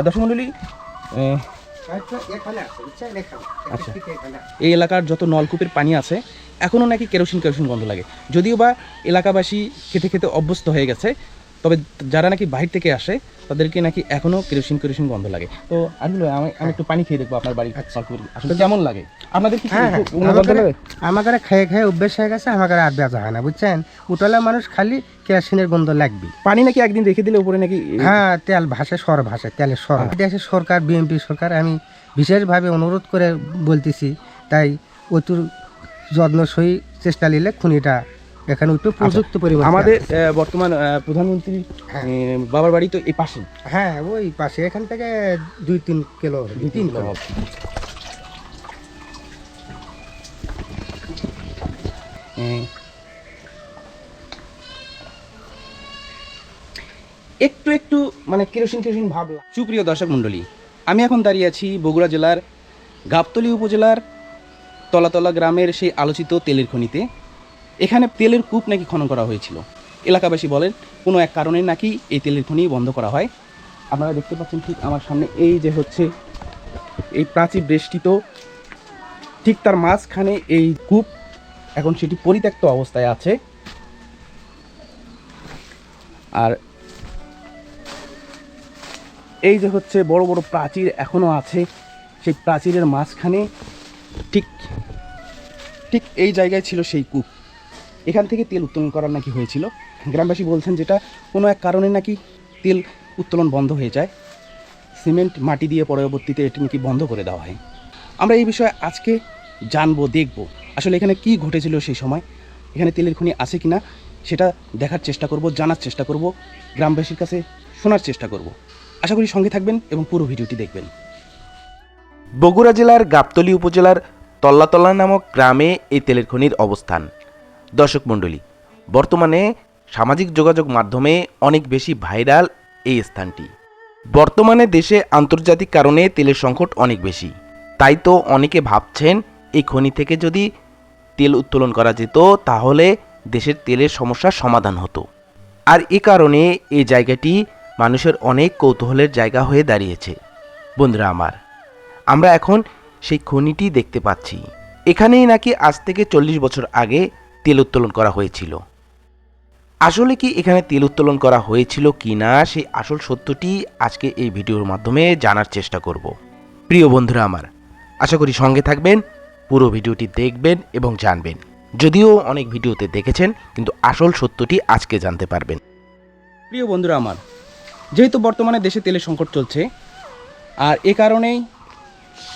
দর্শক মণ্ডলী, আচ্ছা, এই এলাকার যত নলকূপের পানি আছে এখনও নাকি কেরোসিন গন্ধ লাগে। যদিও বা এলাকাবাসী খেতে খেতে অভ্যস্ত হয়ে গেছে, তবে যারা নাকি বাহির থেকে আসে তাদেরকে নাকি এখনও কেরোসিন গন্ধ লাগে। তো আসলে আমি একটু পানি খেয়ে দেখবো আপনার বাড়ির আসলে কেমন লাগে। আপনাদের কি আমাদের খেয়ে খেয়ে অভ্যেস হয়ে গেছে, আমাদের আর বেজা হয় না, বুঝছেন। উঠলে মানুষ খালি কেরোসিনের গন্ধ লাগবে। পানি নাকি একদিন রেখে দিলে উপরে নাকি হ্যাঁ, তেল ভাসে, সর ভাসে, তেলের সর। দেশের সরকার, বিএনপি সরকার, আমি বিশেষভাবে অনুরোধ করে বলতেছি, তাই অতুর যত্ন সহি চেষ্টা নিলে খনিটা এখানে একটু প্রযুক্ত পরিমাণ। আমাদের বর্তমান প্রধানমন্ত্রী বাবার বাড়ি তো এই পাশে। হ্যাঁ, ওই পাশে, এখান থেকে 2-3 কিলো, 3 কিলো হবে। একটু একটু মানে কেরোসিন ভাবলাম। সুপ্রিয় দর্শক মণ্ডলী, আমি এখন দাঁড়িয়ে আছি বগুড়া জেলার গাবতলী উপজেলার তলাতলা গ্রামের সেই আলোচিত তেলের খনিতে। এখানে তেলের কূপ নাকি খনন করা হয়েছিল। এলাকাবাসী বলেন কোনো এক কারণে নাকি এই তেলের খনি বন্ধ করা হয়। আপনারা দেখতে পাচ্ছেন ঠিক আমার সামনে এই যে হচ্ছে এই প্রাচীর বেষ্টিত, ঠিক তার মাঝখানে এই কূপ, এখন সেটি পরিত্যক্ত অবস্থায় আছে। আর এই যে হচ্ছে বড় বড় প্রাচীর এখনও আছে, সেই প্রাচীরের মাঝখানে ঠিক ঠিক এই জায়গায় ছিল সেই কূপ। এখান থেকে তেল উত্তোলন করার নাকি হয়েছিল। গ্রামবাসী বলছেন যেটা কোনো এক কারণে নাকি তেল উত্তোলন বন্ধ হয়ে যায়, সিমেন্ট মাটি দিয়ে পরবর্তীতে এটি নাকি বন্ধ করে দেওয়া হয়। আমরা এই বিষয়ে আজকে জানবো, দেখব আসলে এখানে কি ঘটেছিল সেই সময়, এখানে তেলের খনি আছে কিনা সেটা দেখার চেষ্টা করব, জানার চেষ্টা করব, গ্রামবাসীর কাছে শোনার চেষ্টা করব। আশা করি সঙ্গে থাকবেন এবং পুরো ভিডিওটি দেখবেন। বগুড়া জেলার গাবতলী উপজেলার তল্লাতলা নামক গ্রামে এই তেলের খনির অবস্থান। দর্শক মণ্ডলী, বর্তমানে সামাজিক যোগাযোগ মাধ্যমে অনেক বেশি ভাইরাল এই স্থানটি। বর্তমানে দেশে আন্তর্জাতিক কারণে তেলের সংকট অনেক বেশি, তাই তো অনেকে ভাবছেন এই খনি থেকে যদি তেল উত্তোলন করা যেত তাহলে দেশের তেলের সমস্যার সমাধান হতো। আর এ কারণে এই জায়গাটি মানুষের অনেক কৌতূহলের জায়গা হয়ে দাঁড়িয়েছে। বন্ধুরা আমার, আমরা এখন সেই খনিটি দেখতে পাচ্ছি। এখানেই নাকি আজ থেকে 40 বছর আগে তেল উত্তোলন করা হয়েছিল। আসলে কি এখানে তেল উত্তোলন করা হয়েছিল কি না, সেই আসল সত্যটি আজকে এই ভিডিওর মাধ্যমে জানার চেষ্টা করব। প্রিয় বন্ধুরা আমার, আশা করি সঙ্গে থাকবেন, পুরো ভিডিওটি দেখবেন এবং জানবেন। যদিও অনেক ভিডিওতে দেখেছেন, কিন্তু আসল সত্যটি আজকে জানতে পারবেন। প্রিয় বন্ধুরা আমার, যেহেতু বর্তমানে দেশে তেলের সংকট চলছে, আর এ কারণেই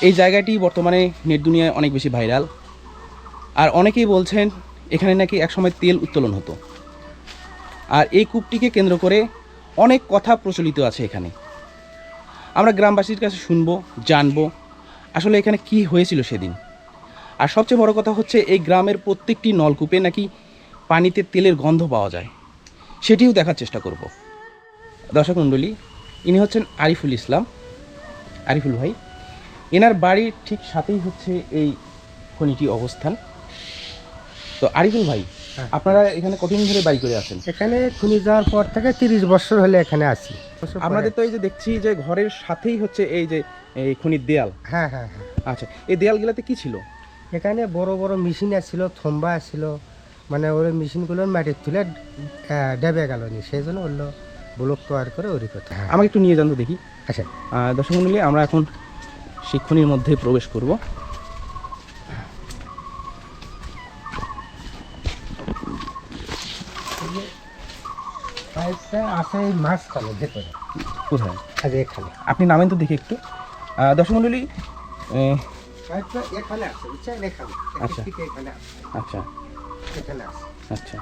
এই জায়গাটি বর্তমানে নেট দুনিয়ায় অনেক বেশি ভাইরাল। আর অনেকেই বলছেন এখানে নাকি একসময় তেল উত্তোলন হতো। আর এই কূপটিকে কেন্দ্র করে অনেক কথা প্রচলিত আছে এখানে। আমরা গ্রামবাসীর কাছে শুনবো, জানবো আসলে এখানে কি হয়েছিল সেদিন। আর সবচেয়ে বড় কথা হচ্ছে এই গ্রামের প্রত্যেকটি নলকূপে নাকি পানিতে তেলের গন্ধ পাওয়া যায়, সেটিও দেখার চেষ্টা করব। দর্শক মণ্ডলী, ইনি হচ্ছেন আরিফুল ইসলাম, আরিফুল ভাই। এনার বাড়ির ঠিক সাথেই হচ্ছে এই খনিটি অবস্থান। তো আরিফুল ভাই, আপনারা এখানে কতদিন ধরে বাড়ি করে আছেন? এখানে খনি যাওয়ার পর থেকে 30 বছর হলে এখানে আছি। আপনাদের তো এই যে দেখছি যে ঘরের সাথেই হচ্ছে এই যে এই খনির দেয়াল। হ্যাঁ হ্যাঁ হ্যাঁ। আচ্ছা, এই দেয়ালগুলোতে কি ছিল? এখানে বড় বড় মেশিন আসছিল, থম্বা আসছিল, মানে ওই মেশিনগুলোর মাটির তুলে ডেবে গেল নি, সেই জন্য ওগুলো ব্লক তৈরি করে ওরি করতে। আমাকে একটু নিয়ে যান তো দেখি। আচ্ছা, দর্শক মণ্ডলী, আমরা এখন সেই খনির মধ্যে প্রবেশ করব। আছে এই মাঝখানে ভেতরে। কোথায়? আজ এখানে আপনি নামেন তো দেখি একটু। দর্শক মণ্ডলী, এখানে আছে, বুঝছেন, এখানে। আচ্ছা এখানে আছে, আচ্ছা এখানে আছে। আচ্ছা,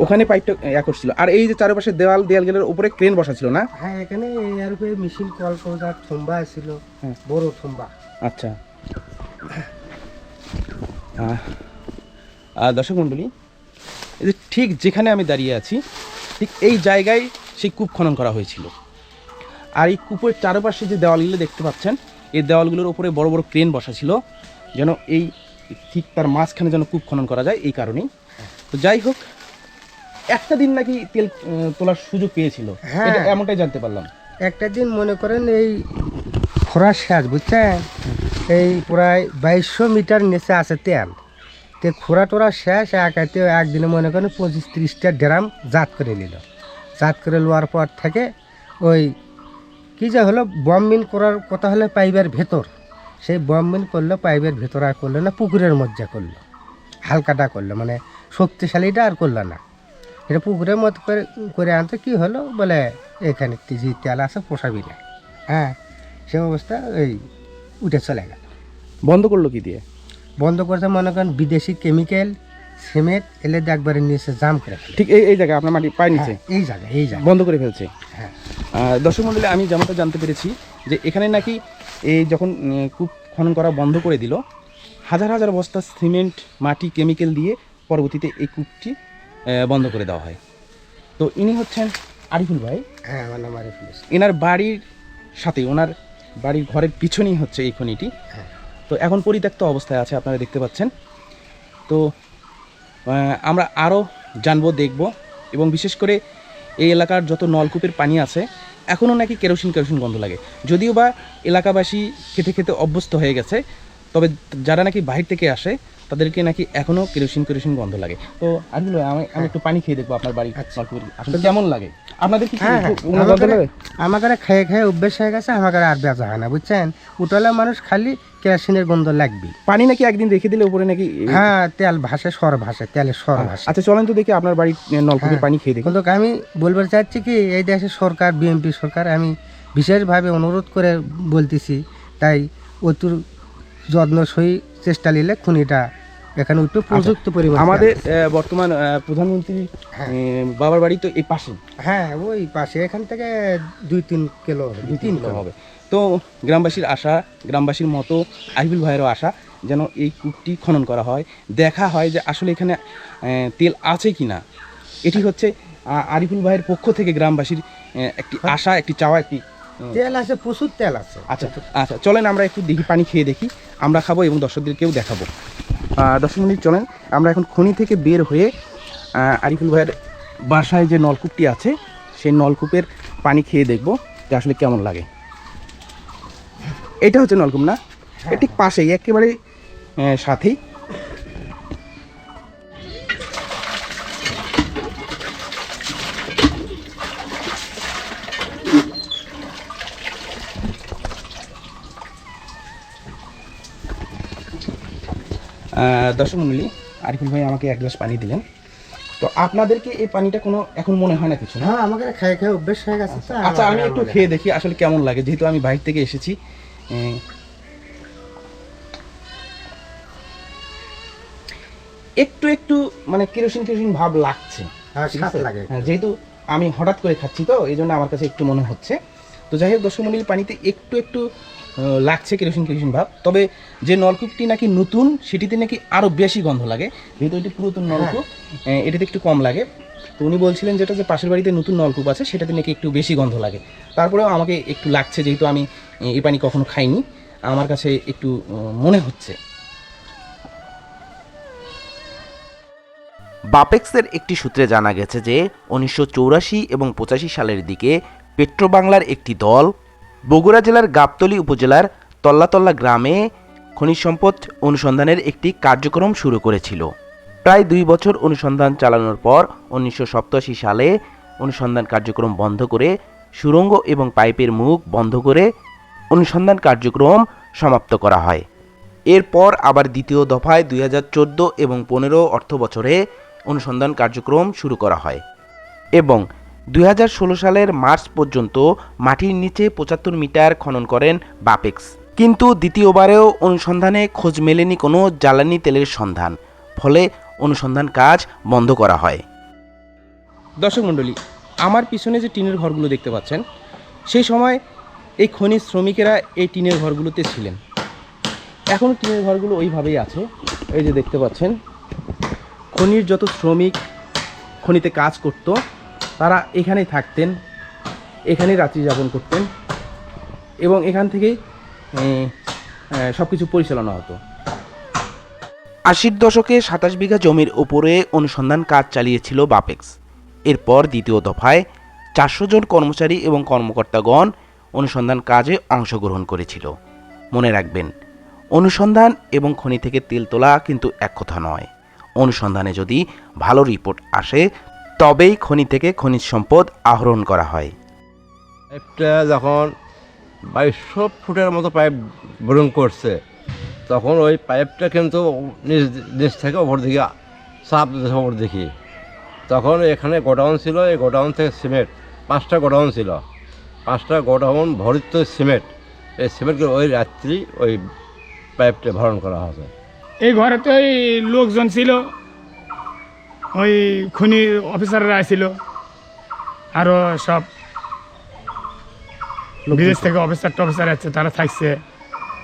ওখানে পাইপটা করছিল। আর এই যে চারপাশে দেয়ালগুলোর উপরে ক্রেন বসা ছিল না? হ্যাঁ, এখানে এর উপরে মেশিন কল করার থম্বা ছিল, বড় থম্বা। আচ্ছা, দর্শক মণ্ডলী, এই যে ঠিক যেখানে আমি দাঁড়িয়ে আছি ঠিক এই জায়গায় সেই কূপ খনন করা হয়েছিল। আর এই কূপের চারপাশে যে দেওয়ালগুলো দেখতে পাচ্ছেন, এই দেওয়ালগুলোর উপরে বড় বড় ক্রেন বসা ছিল, যেন এই ঠিক তার মাঝখানে যেন কূপ খনন করা যায়, এই কারণেই। তো যাই হোক, একটা দিন নাকি তেল তোলার সুযোগ পেয়েছিল, হ্যাঁ, এমনটাই জানতে পারলাম। একটা দিন মনে করেন এই খরা শেষ বুঝছেন, এই প্রায় 2200 মিটার নিচে আছে তেল, তো খোরা টোরা শেষ একাতে একদিনে মনে করেন 25-30টা ড্রাম জাত করে নিল। জাত করে নেওয়ার পর থেকে ওই কী যে হলো বমবিন করার কথা হলে পাইপের ভেতর, সেই বমবিন করলো পাইপের ভেতর আর করলো না, পুকুরের মধ্যে করলো, হালকাটা করলো, মানে শক্তিশালীটা আর করলো না। এটা পুকুরের মতো করে করে আনতে কী হলো বলে এখানে যে তেল আছে পোষাবি না, হ্যাঁ সে অবস্থা এই উঠে চলে গেল। বন্ধ করলো কি দিয়ে? বন্ধ করতে মনে করেন বিদেশি কেমিক্যাল সিমেন্ট এলে একবারে নিচে জাম করে ফেলে। ঠিক এই জায়গায় আপনার মাটি পায় নিচে এই জায়গায় বন্ধ করে ফেলছে। হ্যাঁ দর্শক মণ্ডলী, আমি যেমনটা জানতে পেরেছি যে এখানে নাকি এই যখন কূপ খনন করা বন্ধ করে দিল, হাজার হাজার বস্তা সিমেন্ট মাটি কেমিক্যাল দিয়ে পরবর্তীতে এই কূপটি বন্ধ করে দেওয়া হয়। তো ইনি হচ্ছেন আরিফুল ভাই। হ্যাঁ আমার নাম আরিফুল ইসলাম। এনার বাড়ির সাথে ওনার বাড়ির ঘরের পিছনেই হচ্ছে এই খনিটি। হ্যাঁ। তো এখন পরিত্যক্ত অবস্থায় আছে, আপনারা দেখতে পাচ্ছেন। তো আমরা আরও জানবো, দেখব, এবং বিশেষ করে এই এলাকার যত নলকূপের পানি আছে এখনও নাকি কেরোসিন গন্ধ লাগে। যদিও বা এলাকাবাসী খেতে খেতে অভ্যস্ত হয়ে গেছে, তবে যারা নাকি বাহির থেকে আসে তাদেরকে নাকি এখনও কেরোসিন গন্ধ লাগে। তো আরিফুল ভাই, আমি একটু পানি খেয়ে দেখবো আপনার বাড়ির নলকূপের, আসলে কেমন লাগে আপনাদের? কি আমাকে খেয়ে খেয়ে অভ্যেস হয়ে গেছে, আমাকে আর বেচা হয় না বুঝছেন। উঠলে মানুষ খালি কেরোসিনের গন্ধ লাগবে। পানি নাকি একদিন রেখে দিলে উপরে নাকি হ্যাঁ তেল ভাসে, সর ভাসে, তেলের সর ভাসে। আচ্ছা চলেন তো দেখি আপনার বাড়ির নলকূপের পানি খেয়ে দেখুন। কিন্তু আমি বলতে চাচ্ছি কি, এই দেশের সরকার বিএনপি সরকার, আমি বিশেষভাবে অনুরোধ করে বলতেছি, তাই অতুর যত্ন সই চেষ্টা নিলে খুনিটা এখানে একটু প্রযুক্ত পরিমাণ। আমাদের বর্তমান প্রধানমন্ত্রী বাবার বাড়ি তো এই পাশে। হ্যাঁ ওই পাশে, এখান থেকে 2-3 কিলো হবে। তো গ্রামবাসীর আশা, গ্রামবাসীর মতো আরিফুল ভাইয়েরও আশা যেন এই কূপটি খনন করা হয়, দেখা হয় যে আসলে এখানে তেল আছে কি না। এটি হচ্ছে আরিফুল ভাইয়ের পক্ষ থেকে গ্রামবাসীর একটি আশা, একটি চাওয়া, একটি তেল আছে, প্রচুর তেল আছে। আচ্ছা আচ্ছা চলেন আমরা একটু দেখি, পানি খেয়ে দেখি, আমরা খাবো এবং দর্শকদেরকেও দেখাবো। 10 মিনিট চলেন, আমরা এখন খনি থেকে বের হয়ে আরিফুল ভাইয়ের বাসায় যে নলকূপটি আছে সেই নলকূপের পানি খেয়ে দেখব যে আসলে কেমন লাগে। এটা হচ্ছে নলকূপ না? এর ঠিক পাশেই, একেবারে সাথেই। দর্শক মণ্ডলী, আরিফুল ভাই আমাকে এক গ্লাস পানি দিলেন। তো আপনাদেরকে এই পানিটা কোনো এখন মনে হয় না কিছু? না, আমাকে খেয়ে খেয়ে অভ্যেস হয়ে গেছে। আচ্ছা আমি একটু খেয়ে দেখি আসলে কেমন লাগে, যেহেতু আমি বাইরে থেকে এসেছি। একটু একটু মানে কেরোসিন ভাব লাগছে, যেহেতু আমি হঠাৎ করে খাচ্ছি তো এই জন্য আমার কাছে একটু মনে হচ্ছে। তো যাই হোক দর্শক মণ্ডলীর পানিতে একটু একটু লাগছে কেরোসিন ভাব। তবে যে নলকূপটি নাকি নতুন সেটিতে নাকি আরও বেশি গন্ধ লাগে, যেহেতু এটি পুরাতন নলকূপ, এটাতে একটু কম লাগে। তো উনি বলছিলেন যেটা যে পাশের বাড়িতে নতুন নলকূপ আছে সেটাতে নাকি একটু বেশি গন্ধ লাগে। তারপরেও আমাকে একটু লাগছে, যেহেতু আমি এই পানি কখনো খাইনি, আমার কাছে একটু মনে হচ্ছে। বাপেক্সের একটি সূত্রে জানা গেছে যে 1984 এবং 85 সালের দিকে পেট্রোবাংলার একটি দল বগুড়া জেলার গাবতলী উপজেলার তল্লাতল্লা গ্রামে খনিজ সম্পদ অনুসন্ধানের একটি কার্যক্রম শুরু করেছিল। প্রায় 2 বছর অনুসন্ধান চালানোর পর 1987 সালে অনুসন্ধান কার্যক্রম বন্ধ করে সুড়ঙ্গ এবং পাইপের মুখ বন্ধ করে অনুসন্ধান কার্যক্রম সমাপ্ত করা হয়। এরপর আবার দ্বিতীয় দফায় 2014 এবং 15 অর্থ বছরে অনুসন্ধান কার্যক্রম শুরু করা হয় এবং 2016 সালের মার্চ পর্যন্ত মাটির নিচে 75 মিটার খনন করেন বাপেক্স। কিন্তু দ্বিতীয়বারেও অনুসন্ধানে খোঁজ মেলেনি কোনো জ্বালানি তেলের সন্ধান, ফলে অনুসন্ধান কাজ বন্ধ করা হয়। দর্শক মণ্ডলী, আমার পিছনে যে টিনের ঘরগুলো দেখতে পাচ্ছেন, সেই সময় এই খনিজ শ্রমিকেরা এই টিনের ঘরগুলোতে ছিলেন। এখনও টিনের ঘরগুলো ওইভাবেই আছে। এই যে দেখতে পাচ্ছেন, খনির যত শ্রমিক খনিতে কাজ করত তারা এখানেই থাকতেন, এখানেই রাত্রি যাপন করতেন এবং এখান থেকেই সব কিছু পরিচালনা হতো। 80-র দশকে 27 বিঘা জমির ওপরে অনুসন্ধান কাজ চালিয়েছিল বাপেক্স। এরপর দ্বিতীয় দফায় 400 জন কর্মচারী এবং কর্মকর্তাগণ অনুসন্ধান কাজে অংশগ্রহণ করেছিল। মনে রাখবেন, অনুসন্ধান এবং খনি থেকে তেল তোলা কিন্তু এক কথা নয়। অনুসন্ধানে যদি ভালো রিপোর্ট আসে তবেই খনি থেকে খনিজ সম্পদ আহরণ করা হয়। পাইপটা যখন 2200 ফুটের মতো পাইপ বোরিং করছে, তখন ওই পাইপটা কিন্তু নিচ থেকে ওপর দিকে চাপ দিতে ওপর দেখি। তখন এখানে গোডাউন ছিল, এই গোডাউন থেকে সিমেন্ট 5টা গোডাউন ছিল, 5টা গোডাউন ভরিত সিমেন্ট। এই সিমেন্টগুলো ওই রাত্রি ওই পাইপটা ভরণ করা হয়েছে। এই ঘরে তো ওই লোকজন ছিল, ওই খনি অফিসাররা ছিল, আরও সব বিদেশ থেকে অফিসার আছে, তারা থাকছে,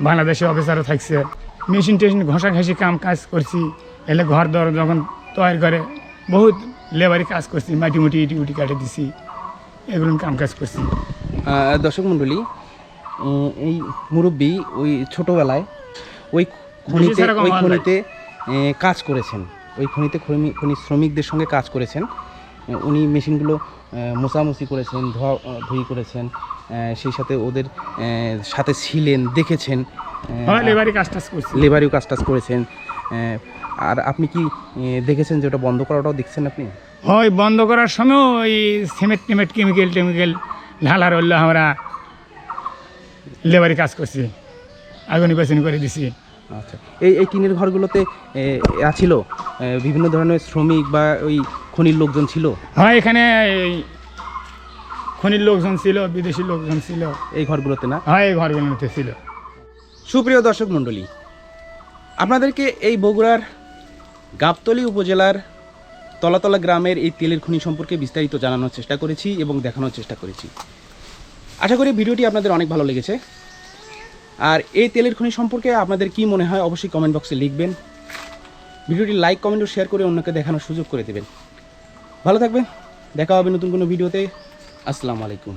বাংলাদেশি অফিসারও থাকছে। মেশিন টেশিন ঘষাঘষি কাজ করছি। এলে ঘর দর যখন তৈরি করে বহুত লেবারি কাজ করছি, মাটি মুটি ইটি উটি কাটে দিছি, এগুলো কাজ করছি। দর্শক মণ্ডলী, এই মুরব্বী ওই ছোটোবেলায় ওই খনিতে কাজ করেছেন, ওই খনিতে খনি শ্রমিকদের সঙ্গে কাজ করেছেন। উনি মেশিনগুলো মোছামুছি করেছেন, ধুই করেছেন, সেই সাথে ওদের সাথে ছিলেন, দেখেছেন, লেবারি কাজ টাজ করছি, লেবারিও কাজ টাজ করেছেন। আর আপনি কি দেখেছেন যে ওটা বন্ধ করাটাও দেখছেন আপনি? হয়, বন্ধ করার সময় ওই সিমেন্ট টিমেন্ট কেমিক্যাল ঢালার হলো আমরা লেবারি কাজ করছি, আগুনি পেছনি করে দিছি। আচ্ছা, এই টিনের ঘরগুলোতে ছিল বিভিন্ন ধরনের শ্রমিক বা ওই খনির লোকজন ছিল? হয়, এখানে খনির লোকজন ছিল, বিদেশি লোকজন ছিল এই ঘরগুলোতে না? হয়, এই ঘরগুলোতে ছিল। সুপ্রিয় দর্শক মণ্ডলী, আপনাদেরকে এই বগুড়ার গাবতলী উপজেলার তলাতলা গ্রামের এই তেলের খনি সম্পর্কে বিস্তারিত জানানোর চেষ্টা করেছি এবং দেখানোর চেষ্টা করেছি। আশা করি ভিডিওটি আপনাদের অনেক ভালো লেগেছে। আর এই তেলের খনি সম্পর্কে আপনাদের কি মনে হয় অবশ্যই কমেন্ট বক্সে লিখবেন। ভিডিওটি লাইক, কমেন্ট ও শেয়ার করে অন্যকে দেখানোর সুযোগ করে দেবেন। ভালো থাকবেন, দেখা হবে নতুন কোনো ভিডিওতে। আসসালামু আলাইকুম।